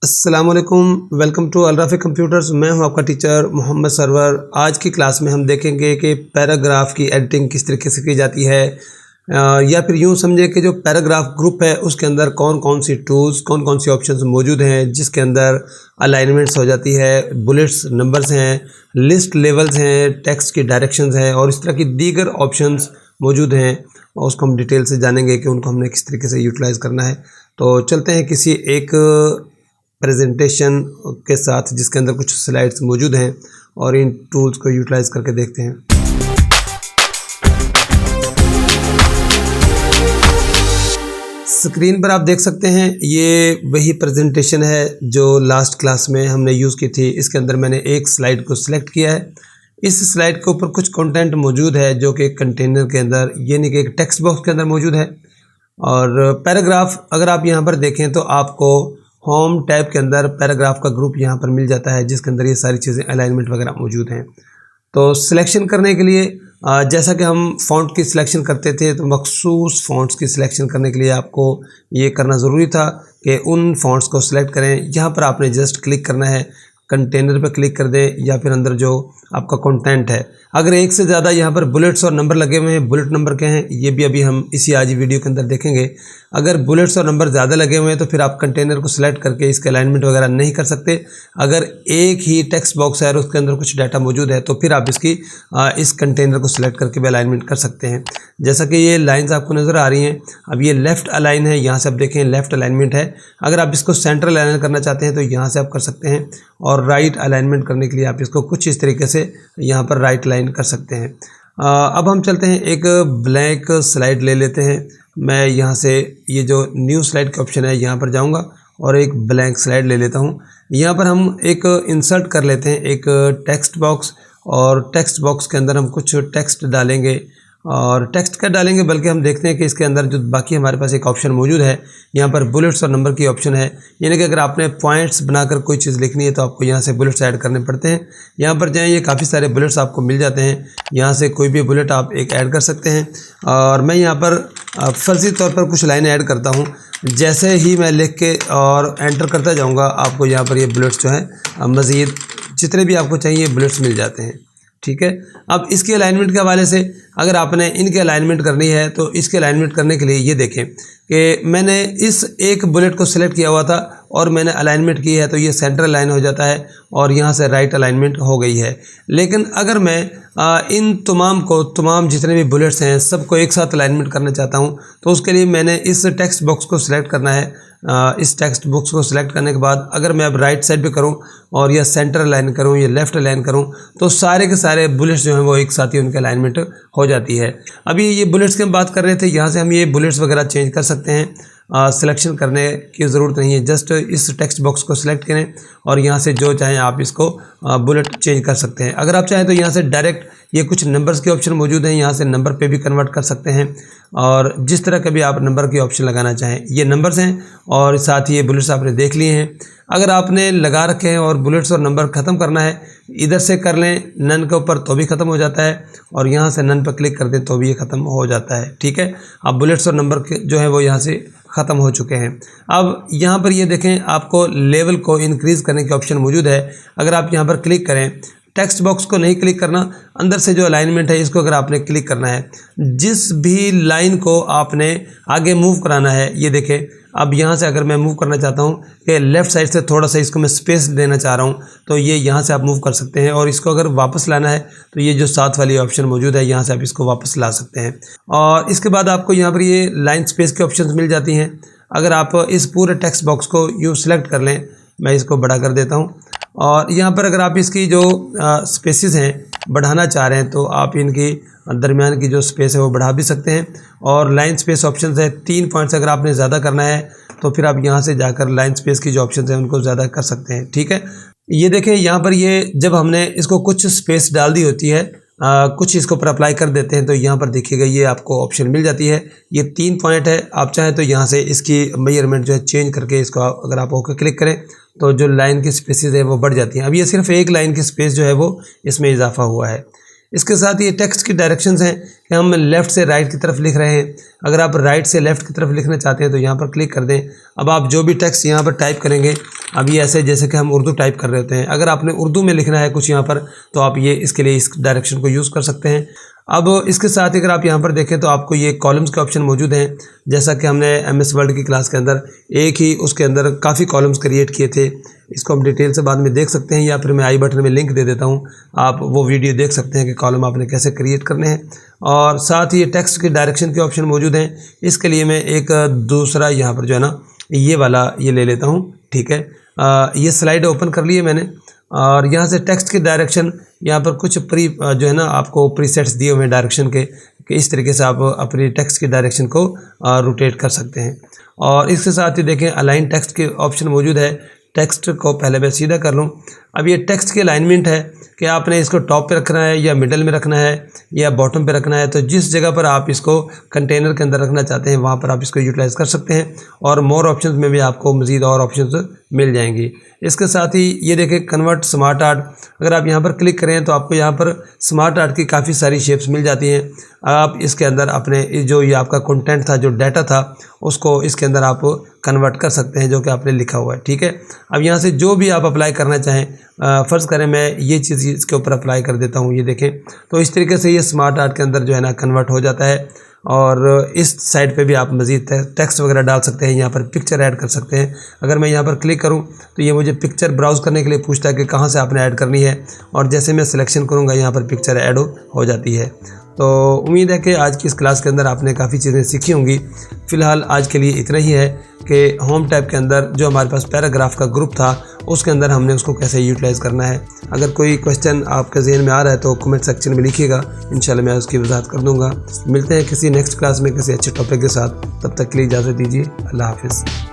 अस्सलाम वालेकुम, welcome to अलराफी computers. मैं हूं आपका टीचर मोहम्मद सरवर। आज की क्लास में हम देखेंगे कि पैराग्राफ की एडिटिंग किस तरीके से की जाती है, या फिर यूं समझे कि जो पैराग्राफ ग्रुप है उसके अंदर कौन कौन सी टूल्स, कौन कौन सी ऑप्शंस मौजूद हैं, जिसके अंदर अलाइनमेंट्स हो जाती है, बुलेट्स, नंबर्स हैं, लिस्ट लेवल्स हैं, टेक्स्ट की डायरेक्शंस हैं और इस तरह की दीगर ऑप्शंस मौजूद हैं। और उसको हम डिटेल से जानेंगे कि उनको हमने किस तरीके से यूटिलाइज़ करना है। तो चलते हैं किसी एक प्रेजेंटेशन के साथ जिसके अंदर कुछ स्लाइड्स मौजूद हैं और इन टूल्स को यूटिलाइज करके देखते हैं। स्क्रीन पर आप देख सकते हैं ये वही प्रेजेंटेशन है जो लास्ट क्लास में हमने यूज़ की थी। इसके अंदर मैंने एक स्लाइड को सिलेक्ट किया है। इस स्लाइड के ऊपर कुछ कंटेंट मौजूद है जो कि एक कंटेनर के अंदर, यानी कि एक टेक्स्ट बॉक्स के अंदर मौजूद है। और पैराग्राफ अगर आप यहाँ पर देखें तो आपको होम टैब के अंदर पैराग्राफ का ग्रुप यहाँ पर मिल जाता है जिसके अंदर ये सारी चीज़ें अलाइनमेंट वगैरह मौजूद हैं। तो सिलेक्शन करने के लिए जैसा कि हम फ़ॉन्ट की सिलेक्शन करते थे तो मखसूस फ़ॉन्ट्स की सिलेक्शन करने के लिए आपको ये करना ज़रूरी था कि उन फ़ॉन्ट्स को सिलेक्ट करें। यहाँ पर आपने जस्ट क्लिक करना है, कंटेनर पर क्लिक कर दें या फिर अंदर जो आपका कंटेंट है। अगर एक से ज़्यादा यहाँ पर बुलेट्स और नंबर लगे हुए हैं, बुलेट नंबर के हैं, ये भी अभी हम इसी आज वीडियो के अंदर देखेंगे। अगर बुलेट्स और नंबर ज़्यादा लगे हुए हैं तो फिर आप कंटेनर को सिलेक्ट करके इसके अलाइनमेंट वगैरह नहीं कर सकते। अगर एक ही टेक्स्ट बॉक्स है और उसके अंदर कुछ डाटा मौजूद है तो फिर आप इस कंटेनर को सिलेक्ट करके भी अलाइनमेंट कर सकते हैं। जैसा कि ये लाइंस आपको नज़र आ रही हैं, अब ये लेफ़्ट अलाइन है, यहाँ से आप देखें लेफ़्ट अलाइनमेंट है। अगर आप इसको सेंटर अलाइन करना चाहते हैं तो यहाँ से आप कर सकते हैं, और राइट अलाइनमेंट करने के लिए आप इसको कुछ इस तरीके से यहाँ पर राइट लाइन कर सकते हैं। अब हम चलते हैं, एक ब्लैंक स्लाइड ले लेते हैं। मैं यहाँ से ये जो न्यू स्लाइड का ऑप्शन है यहाँ पर जाऊँगा और एक ब्लैंक स्लाइड ले लेता हूँ। यहाँ पर हम एक इंसर्ट कर लेते हैं, एक टेक्स्ट बॉक्स, और टेक्स्ट बॉक्स के अंदर हम कुछ टेक्स्ट डालेंगे। और टेक्स्ट क्या डालेंगे, बल्कि हम देखते हैं कि इसके अंदर जो बाकी हमारे पास एक ऑप्शन मौजूद है, यहाँ पर बुलेट्स और नंबर की ऑप्शन है। यानी कि अगर आपने पॉइंट्स बनाकर कोई चीज़ लिखनी है तो आपको यहाँ से बुलेट्स ऐड करने पड़ते हैं। यहाँ पर जाएँ, ये काफ़ी सारे बुलेट्स आपको मिल जाते हैं, यहाँ से कोई भी बुलेट आप एक ऐड कर सकते हैं। और मैं यहाँ पर फर्जी तौर पर कुछ लाइनें ऐड करता हूँ। जैसे ही मैं लिख के और एंटर करता जाऊँगा आपको यहाँ पर ये बुलेट्स जो हैं मज़ीद जितने भी आपको चाहिए बुलेट्स मिल जाते हैं। ठीक है। अब इसके अलाइनमेंट के हवाले से अगर आपने इनके अलाइनमेंट करनी है तो इसके अलाइनमेंट करने के लिए ये देखें कि मैंने इस एक बुलेट को सिलेक्ट किया हुआ था और मैंने अलाइनमेंट की है तो ये सेंटर अलाइन हो जाता है और यहाँ से राइट अलाइनमेंट हो गई है। लेकिन अगर मैं इन तमाम जितने भी बुलेट्स हैं सबको एक साथ अलाइनमेंट करना चाहता हूँ तो उसके लिए मैंने इस टेक्स्ट बॉक्स को सिलेक्ट करना है। इस टेक्स्ट बॉक्स को सिलेक्ट करने के बाद अगर मैं अब राइट साइड पे करूं और या सेंटर अलाइन करूं या लेफ़्ट अलाइन करूं तो सारे के सारे बुलेट्स जो हैं वो एक साथ ही उनके अलाइनमेंट हो जाती है। अभी ये बुलेट्स की हम बात कर रहे थे, यहाँ से हम ये बुलेट्स वगैरह चेंज कर सकते हैं। सिलेक्शन करने की ज़रूरत नहीं है, जस्ट इस टेक्स्ट बॉक्स को सिलेक्ट करें और यहाँ से जो चाहें आप इसको बुलेट चेंज कर सकते हैं। अगर आप चाहें तो यहाँ से डायरेक्ट ये कुछ नंबर्स के ऑप्शन मौजूद हैं, यहाँ से नंबर पे भी कन्वर्ट कर सकते हैं। और जिस तरह के भी आप नंबर के ऑप्शन लगाना चाहें, ये नंबर्स हैं और साथ ही ये बुलेट्स आपने देख लिए हैं। अगर आपने लगा रखे हैं और बुलेट्स और नंबर ख़त्म करना है, इधर से कर लें नन के ऊपर तो भी ख़त्म हो जाता है, और यहाँ से नन पर क्लिक कर दें तो भी ये ख़त्म हो जाता है। ठीक है। अब बुलेट्स और नंबर के जो है वो यहाँ से ख़त्म हो चुके हैं। अब यहाँ पर ये देखें, आपको लेवल को इंक्रीज़ करने के ऑप्शन मौजूद है। अगर आप यहाँ पर क्लिक करें, टेक्स्ट बॉक्स को नहीं क्लिक करना, अंदर से जो अलाइनमेंट है इसको अगर आपने क्लिक करना है, जिस भी लाइन को आपने आगे मूव कराना है, ये देखें अब यहाँ से अगर मैं मूव करना चाहता हूँ कि लेफ़्ट साइड से थोड़ा सा इसको मैं स्पेस देना चाह रहा हूँ तो ये यहाँ से आप मूव कर सकते हैं। और इसको अगर वापस लाना है तो ये जो साथ वाली ऑप्शन मौजूद है यहाँ से आप इसको वापस ला सकते हैं। और इसके बाद आपको यहाँ पर ये लाइन स्पेस के ऑप्शन मिल जाती हैं। अगर आप इस पूरे टेक्स्ट बॉक्स को यूँ सिलेक्ट कर लें, मैं इसको बड़ा कर देता हूँ, और यहाँ पर अगर आप इसकी जो स्पेसेस हैं बढ़ाना चाह रहे हैं तो आप इनकी दरमियान की जो स्पेस है वो बढ़ा भी सकते हैं। और लाइन स्पेस ऑप्शन है 3 पॉइंट्स, अगर आपने ज़्यादा करना है तो फिर आप यहाँ से जाकर लाइन स्पेस की जो ऑप्शन है उनको ज़्यादा कर सकते हैं। ठीक है। ये देखें यहाँ पर ये जब हमने इसको कुछ स्पेस डाल दी होती है, कुछ इसको पर अप्लाई कर देते हैं तो यहाँ पर देखिएगा ये आपको ऑप्शन मिल जाती है। ये 3 पॉइंट है, आप चाहें तो यहाँ से इसकी मेजरमेंट जो है चेंज करके इसको अगर आप ओके क्लिक करें तो जो लाइन की स्पेसेस है वो बढ़ जाती हैं। अब ये सिर्फ एक लाइन की स्पेस जो है वो इसमें इजाफा हुआ है। इसके साथ ये टेक्स्ट की डायरेक्शंस हैं कि हम लेफ़्ट से राइट की तरफ लिख रहे हैं। अगर आप राइट से लेफ़्ट की तरफ लिखना चाहते हैं तो यहाँ पर क्लिक कर दें। अब आप जो भी टेक्स्ट यहाँ पर टाइप करेंगे, अब ये ऐसे जैसे कि हम उर्दू टाइप कर रहे होते हैं, अगर आपने उर्दू में लिखना है कुछ यहाँ पर तो आप ये इसके लिए इस डायरेक्शन को यूज़ कर सकते हैं। अब इसके साथ अगर आप यहाँ पर देखें तो आपको ये कॉलम्स के ऑप्शन मौजूद हैं। जैसा कि हमने MS वर्ड की क्लास के अंदर एक ही उसके अंदर काफ़ी कॉलम्स क्रिएट किए थे, इसको हम डिटेल से बाद में देख सकते हैं, या फिर मैं आई बटन में लिंक दे देता हूँ, आप वो वीडियो देख सकते हैं कि कॉलम आपने कैसे क्रिएट करने हैं। और साथ ही ये टेक्स्ट के डायरेक्शन के ऑप्शन मौजूद हैं। इसके लिए मैं एक दूसरा यहाँ पर जो है ना ये वाला ये ले लेता हूँ, ठीक है। ये स्लाइड ओपन कर लिए मैंने और यहाँ से टेक्स्ट के डायरेक्शन यहाँ पर कुछ जो है ना आपको प्रीसेट्स दिए हुए हैं डायरेक्शन के, कि इस तरीके से आप अपनी टेक्स्ट के डायरेक्शन को रोटेट कर सकते हैं। और इसके साथ ही देखें अलाइन टेक्स्ट के ऑप्शन मौजूद है। टेक्स्ट को पहले मैं सीधा कर लूँ। अब ये टेक्स्ट की अलाइनमेंट है कि आपने इसको टॉप पे रखना है या मिडल में रखना है या बॉटम पे रखना है, तो जिस जगह पर आप इसको कंटेनर के अंदर रखना चाहते हैं वहाँ पर आप इसको यूटिलाइज़ कर सकते हैं। और मोर ऑप्शंस में भी आपको मज़ीद और ऑप्शंस मिल जाएंगी। इसके साथ ही ये देखें कन्वर्ट स्मार्ट आर्ट, अगर आप यहाँ पर क्लिक करें तो आपको यहाँ पर स्मार्ट आर्ट की काफ़ी सारी शेप्स मिल जाती हैं। आप इसके अंदर अपने जो ये आपका कंटेंट था, जो डाटा था, उसको इसके अंदर आप कन्वर्ट कर सकते हैं जो कि आपने लिखा हुआ है, ठीक है। अब यहाँ से जो भी आप अप्लाई करना चाहें, फ़र्ज़ करें मैं ये चीज़ इसके ऊपर अप्लाई कर देता हूँ, ये देखें तो इस तरीके से ये स्मार्ट आर्ट के अंदर जो है ना कन्वर्ट हो जाता है। और इस साइड पे भी आप मज़ीद टेक्स्ट वगैरह डाल सकते हैं, यहाँ पर पिक्चर ऐड कर सकते हैं। अगर मैं यहाँ पर क्लिक करूँ तो ये मुझे पिक्चर ब्राउज़ करने के लिए पूछता है कि कहाँ से आपने ऐड करनी है, और जैसे मैं सिलेक्शन करूँगा यहाँ पर पिक्चर ऐड हो जाती है। तो उम्मीद है कि आज की इस क्लास के अंदर आपने काफ़ी चीज़ें सीखी होंगी। फ़िलहाल आज के लिए इतना ही है कि होम टैब के अंदर जो हमारे पास पैराग्राफ का ग्रुप था उसके अंदर हमने उसको कैसे यूटिलाइज़ करना है। अगर कोई क्वेश्चन आपके ज़हन में आ रहा है तो कमेंट सेक्शन में लिखिएगा, इंशाल्लाह मैं उसकी वजाहत कर दूँगा। मिलते हैं किसी नेक्स्ट क्लास में किसी अच्छे टॉपिक के साथ, तब तक के लिए इजाज़त दीजिए। अल्लाह हाफ़िज़।